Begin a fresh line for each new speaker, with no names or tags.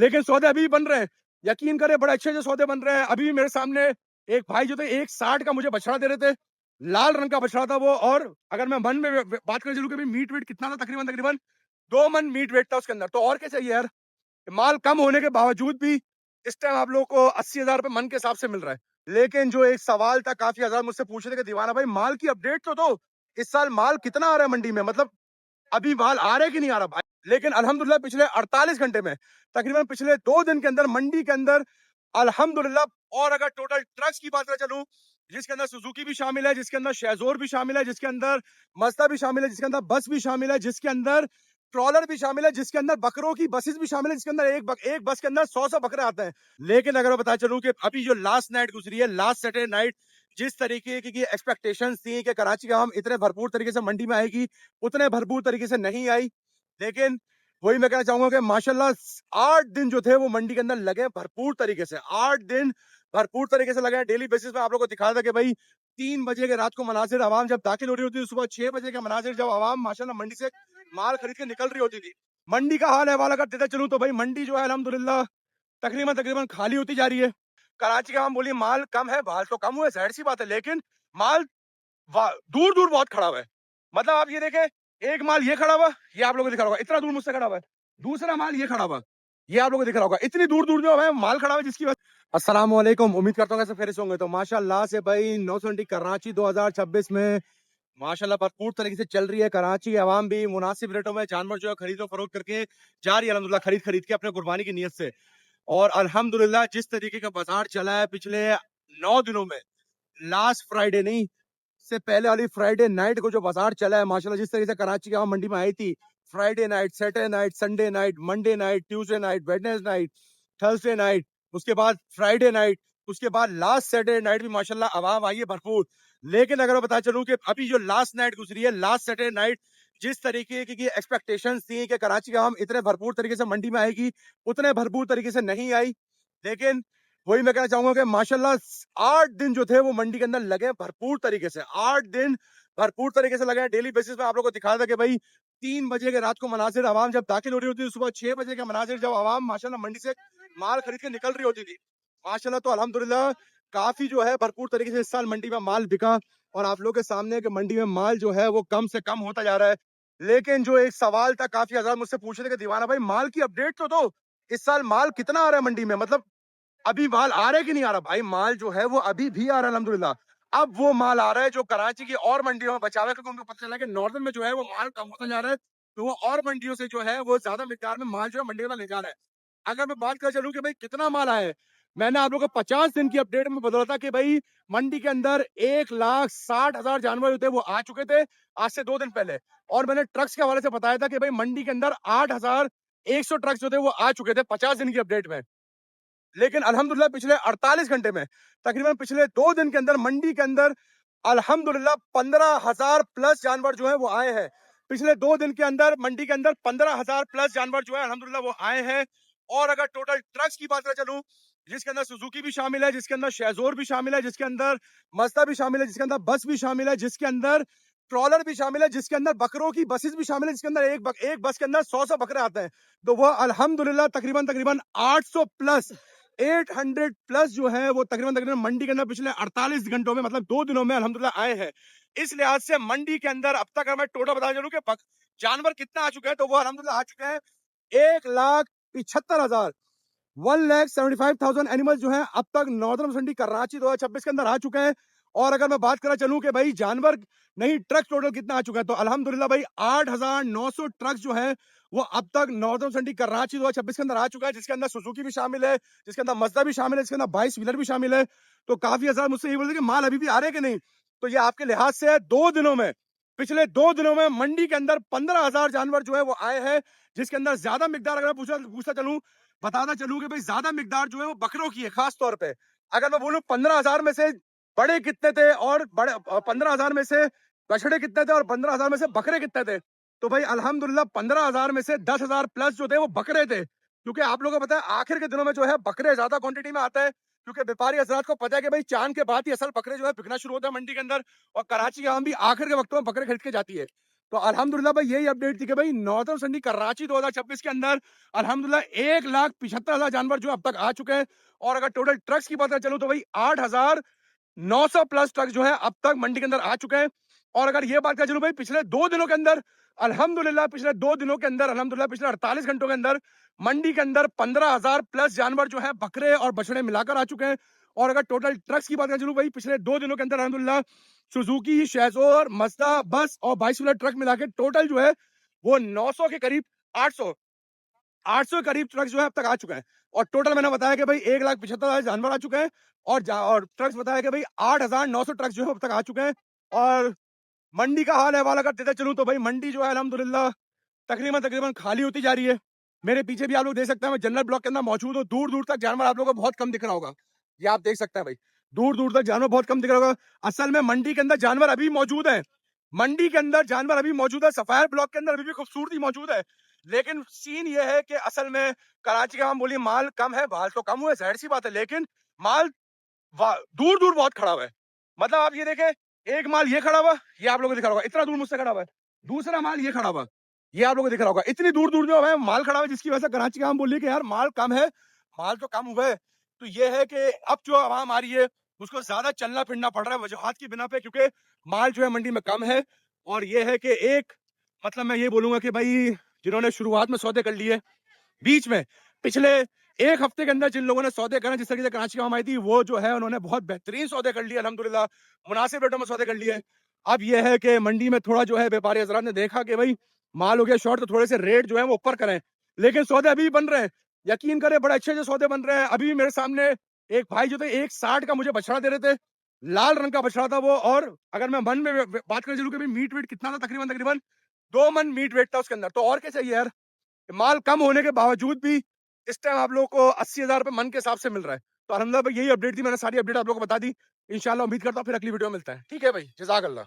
लेकिन सौदे अभी भी बन रहे हैं। यकीन करें बड़े अच्छे-अच्छे सौदे बन रहे हैं। अभी भी मेरे सामने एक भाई जो थे 1.60 का मुझे बछड़ा दे रहे थे। लाल रंग का बछड़ा था वो, और अगर मैं मन में बात करें चलूँ कि मीट वेट कितना था, तकरीबन 2 मन मीट वेट था उसके अंदर। तो और क्या चाहिए यार? माल कम होने के बावजूद भी इस टाइम आप लोगों को 80,000 रुपए मन के हिसाब से मिल रहा है। लेकिन जो एक सवाल था, काफ़ी हज़ार मुझसे पूछ रहे थे कि दीवाना भाई माल की अपडेट तो दो। इस साल माल कितना आ रहा है मंडी में? मतलब अभी माल आ रहा है कि नहीं आ रहा भाई? लेकिन अल्हम्दुलिल्लाह पिछले 48 घंटे में, तकरीबन पिछले 2 दिन के अंदर मंडी के अंदर अल्हम्दुलिल्लाह, और अगर टोटल ट्रक्स की बात करें चलूं, जिसके अंदर सुजुकी भी शामिल है, जिसके अंदर शेजोर भी शामिल है, जिसके अंदर मज़दा भी शामिल है, जिसके अंदर बस भी शामिल है, जिसके अंदर ट्रॉलर भी शामिल है, जिसके अंदर बकरों की बसेस भी शामिल है, जिसके अंदर एक बस के अंदर 100 बकरे आते हैं। लेकिन अगर मैं बता चलूं कि अभी जो लास्ट नाइट गुजरी है, लास्ट सैटरडे नाइट, जिस तरीके की एक्सपेक्टेशंस थी कि कराची का हम इतने भरपूर तरीके से मंडी में आएगी, उतने भरपूर तरीके से नहीं आई। लेकिन वही मैं कहना चाहूंगा कि माशाल्लाह 8 दिन जो थे वो मंडी के अंदर लगे भरपूर तरीके से। 8 दिन भरपूर तरीके से लगे। डेली बेसिस पे आप लोगों को दिखा था कि भाई 3 बजे के रात को मनाजिर आवाम जब दाखिल हो रही होती थी, सुबह 6 बजे के मनाजिर जब आवाम माशाल्लाह मंडी से माल खरीद के निकल रही होती थी। मंडी का हाल अहवाल अगर देता चलूं तो भाई मंडी जो है अल्हम्दुलिल्लाह तकरीबन तकरीबन खाली होती जा रही है। कराची का हम बोलिए माल कम है, माल तो कम हुआ है, जाहिर सी बात है, लेकिन माल दूर दूर बहुत खड़ा हुआ है। मतलब आप ये देखें, एक माल ये खड़ा हुआ, ये आप लोगों को दिख रहा होगा, इतना दूर मुझसे खड़ा हुआ है। दूसरा माल ये खड़ा हुआ, ये आप लोगों को दिख रहा होगा, इतनी दूर दूर जो है माल खड़ा हुआ है, जिसकी वजह। अस्सलाम वालेकुम, उम्मीद करता हूँ खैरियत से होंगे। तो माशाल्लाह से भाई 920 कराची 2026 में माशाल्लाह भरपूर तरीके से चल रही है। कराची आवाम भी मुनासिब रेटों में जानवर जो है खरीदो फरोख्त करके जा रही है अल्हम्दुलिल्लाह, खरीद खरीद के अपने कुर्बानी की नीयत से। और अल्हम्दुलिल्लाह जिस तरीके का बाजार चला है पिछले 9 दिनों में, लास्ट फ्राइडे नहीं, से पहले वाली फ्राइडे नाइट को जो बाजार चला है माशाल्लाह, जिस तरीके से कराची की आवाम मंडी में आई थी, Friday night, Saturday night, Sunday night, Monday night, Tuesday night, Wednesday night, Thursday night, उसके बाद फ्राइडे नाइट, उसके बाद लास्ट सैटरडे नाइट भी माशाल्लाह आवाम आई है भरपूर। लेकिन अगर मैं बता चलूं कि अभी जो लास्ट नाइट गुजरी है, लास्ट सैटरडे नाइट, जिस तरीके की एक्सपेक्टेशंस थी कि कराची का हम इतने भरपूर तरीके से मंडी में आएगी, उतने भरपूर तरीके से नहीं आई। लेकिन वही मैं कहना चाहूंगा कि माशाल्लाह 8 दिन जो थे वो मंडी के अंदर लगे भरपूर तरीके से। 8 दिन भरपूर तरीके से लगे। डेली बेसिस पे आप लोगों को दिखा था कि भाई 3 बजे के रात को मनाजिर आवाम जब दाखिल हो रही होती थी, सुबह 6 बजे के मनाजिर जब आवाम माशाल्लाह मंडी से माल खरीद के निकल रही होती थी। माशाल्लाह तो अल्हम्दुलिल्लाह काफी जो है भरपूर तरीके से इस साल मंडी में माल बिका। और आप लोगों के सामने है कि मंडी में माल जो है वो कम से कम होता जा रहा है। लेकिन जो एक सवाल था, काफी हजार मुझसे पूछ रहे थे कि दीवाना भाई माल की अपडेट तो दो, इस साल माल कितना आ रहा है मंडी में? मतलब अभी माल आ रहा है कि नहीं आ रहा? भाई माल जो है वो अभी भी आ रहा है अल्हम्दुलिल्लाह। अब वो माल आ रहा है जो कराची की और मंडियों में बचा हुआ है, क्योंकि उनको पता चला है कि नॉर्दर्न में जो है वो माल कम होता जा रहा है, तो वो और मंडियों से जो है वो ज्यादा मिकदार में माल जो है मंडी में ले जा रहा है। अगर मैं बात कर चलूं कि भाई कितना माल आया है, मैंने आप लोगों को 50 दिन की अपडेट में बदला था कि भाई मंडी के अंदर 1,60,000 जानवर जो थे वो आ चुके थे आज से 2 दिन पहले। और मैंने ट्रक्स के हवाले से बताया था कि भाई मंडी के अंदर 8,100 ट्रक्स जो थे वो आ चुके थे 50 दिन की अपडेट में। लेकिन अल्हम्दुलिल्लाह पिछले 48 घंटे में, तकरीबन पिछले 2 दिन के अंदर मंडी के अंदर अल्हम्दुलिल्लाह 15,000 प्लस जानवर जो है वो आए हैं। पिछले 2 दिन के अंदर मंडी के अंदर 15,000 प्लस जानवर जो है अल्हम्दुलिल्लाह वो आए हैं। और अगर टोटल ट्रक्स की बात करें चलूं, जिसके अंदर सुजुकी भी शामिल है, जिसके अंदर शेजोर भी शामिल है, जिसके अंदर मज़दा भी शामिल है, जिसके अंदर बस भी शामिल है, जिसके अंदर ट्रॉलर भी शामिल है, जिसके अंदर बकरों की बसेस भी शामिल है, जिसके अंदर एक बस के अंदर 100 बकरे आते हैं। तो वो अल्हम्दुलिल्लाह तकरीबन तकरीबन 800 प्लस 800 प्लस जो है वो तकरीबन तकरीबन मंडी के अंदर पिछले 48 घंटों में, मतलब 2 दिनों में अल्हम्दुलिल्लाह आए हैं। इस लिहाज से मंडी के अंदर अब तक अगर मैं टोटल बता चलूं कि जानवर कितना आ चुका है, तो वो अल्हम्दुलिल्लाह आ चुके हैं 1,75,000, 1,75,000 एनिमल जो है अब तक नॉर्दर्न मंडी कराची 2026 के अंदर आ चुके हैं। और अगर मैं बात करा चलूं कि भाई जानवर नहीं, ट्रक टोटल कितना आ चुका है, तो अल्हम्दुलिल्लाह भाई 8,900 ट्रक जो है वो अब तक नॉर्दर्न मंडी कराची 2026 के अंदर आ चुका है, जिसके अंदर सुजुकी भी शामिल है, जिसके अंदर मज़दा भी शामिल है, जिसके अंदर 22 व्हीलर भी शामिल है। तो काफी हजार मुझसे ये बोलते कि माल अभी भी आ रहे कि नहीं, तो ये आपके लिहाज से है। 2 दिनों में, पिछले 2 दिनों में मंडी के अंदर 15,000 जानवर जो है वो आए हैं, जिसके अंदर ज्यादा मिकदार अगर पूछता चलूं, बताता चलूं कि भाई ज्यादा मिकदार जो है वो बकरों की है। खास तौर पे अगर मैं बोलूं 15,000 में से बड़े कितने थे, और बड़े 15,000 में से बछड़े कितने थे, और 15,000 में से बकरे कितने थे, तो भाई अल्हम्दुलिल्लाह 15,000 में से 10,000 प्लस जो थे वो बकरे थे। क्योंकि आप लोगों को पता है आखिर के दिनों में जो है बकरे ज्यादा क्वांटिटी में आते हैं, क्योंकि व्यापारी हजरात को पता है कि भाई चांद के बाद ही असल बकरे जो है बिकना शुरू होता है मंडी के अंदर, और कराची आम भी आखिर के वक्तों में बकरे खरीद के जाती है। तो अल्हम्दुलिल्लाह भाई यही अपडेट थी कि भाई नॉर्दर्न संडी कराची 2026 के अंदर अल्हम्दुलिल्लाह 1,75,000 जानवर जो अब तक आ चुके हैं। और अगर टोटल ट्रक्स की बात चलूं तो भाई 8,900 प्लस ट्रक जो है अब तक मंडी के अंदर आ चुके हैं। और अगर ये बात कर चलूं भाई पिछले 2 दिनों के अंदर अल्हम्दुलिल्लाह पिछले 2 दिनों के अंदर अल्हम्दुलिल्लाह पिछले 48 घंटों के अंदर मंडी के अंदर 15,000 प्लस जानवर जो है बकरे और बछड़े मिलाकर आ चुके हैं। और अगर टोटल ट्रक्स की बात कर चलूं भाई पिछले 2 दिनों के अंदर अल्हम्दुलिल्लाह सुजुकी, शेज़ोर, मज़दा, बस और 22 व्हीलर ट्रक मिला के टोटल जो है वो 900 के करीब 800 के करीब ट्रक जो है अब तक आ चुके हैं। और टोटल मैंने बताया कि भाई 1,75,000 जानवर आ चुके हैं। और ट्रक्स बताया कि भाई 8,900 ट्रक जो है अब तक आ चुके हैं। और मंडी का हाल अहवाल अगर देते चलूं तो भाई मंडी जो है अल्हम्दुलिल्लाह तकरीबन तकरीबन खाली होती जा रही है। मेरे पीछे भी आप लोग देख सकते हैं मैं जनरल ब्लॉक के अंदर मौजूद हूँ। दूर दूर तक जानवर आप लोगों को बहुत कम दिख रहा होगा। ये आप देख सकते हैं भाई दूर दूर तक जानवर बहुत कम दिख रहा होगा। असल में मंडी के अंदर जानवर अभी मौजूद है। मंडी के अंदर जानवर अभी मौजूद है। सफायर ब्लॉक के अंदर अभी भी खूबसूरती मौजूद है। लेकिन सीन ये है कि असल में कराची का हम बोलिए माल कम है। माल तो कम हुआ है जाहिर सी बात है। लेकिन माल दूर दूर बहुत खड़ा हुआ है। मतलब आप ये देखें एक माल ये खड़ा हुआ ये आप लोगों को दिख रहा होगा इतना दूर मुझसे खड़ा हुआ है। दूसरा माल ये खड़ा हुआ ये आप लोगों को दिख रहा होगा इतनी दूर दूर जो है माल खड़ा हुआ है। जिसकी वजह से कराची का हम बोलिए कि यार माल कम है। माल तो कम हुआ है। तो ये है कि अब जो आवाम आ रही है उसको ज्यादा चलना फिरना पड़ रहा है वजूहात की बिना पे क्योंकि माल जो है मंडी में कम है। और ये है कि एक मतलब मैं ये बोलूंगा कि भाई जिन्होंने शुरुआत में सौदे कर लिए बीच में पिछले एक हफ्ते के अंदर जिन लोगों ने सौदे करे जिस तरीके से कराची में आई थी वो जो है उन्होंने बहुत बेहतरीन सौदे कर लिए अल्हम्दुलिल्लाह मुनासिब रेटों में सौदे कर लिए। अब ये है कि मंडी में थोड़ा जो है व्यापारी हजरात ने देखा कि भाई माल हो गया शॉर्ट तो थोड़े से रेट जो है वो ऊपर करें। लेकिन सौदे अभी भी बन रहे हैं। यकीन करें बड़े अच्छे सौदे बन रहे हैं। अभी भी मेरे सामने एक भाई जो थे 1,60 का मुझे बछड़ा दे रहे थे। लाल रंग का बछड़ा था वो। और अगर मैं मन में बात कर चलूँ कि मीट वेट कितना था तकरीबन तकरीबन 2 मन मीट वेट था उसके अंदर। तो और क्या चाहिए यार। माल कम होने के बावजूद भी इस टाइम आप लोगों को 80,000 रुपए मन के हिसाब से मिल रहा है। तो अल्हम्दुलिल्लाह भाई यही अपडेट थी। मैंने सारी अपडेट आप लोगों को बता दी। इंशाल्लाह उम्मीद करता हूँ फिर अगली वीडियो में मिलता है। ठीक है भाई जज़ाक अल्लाह।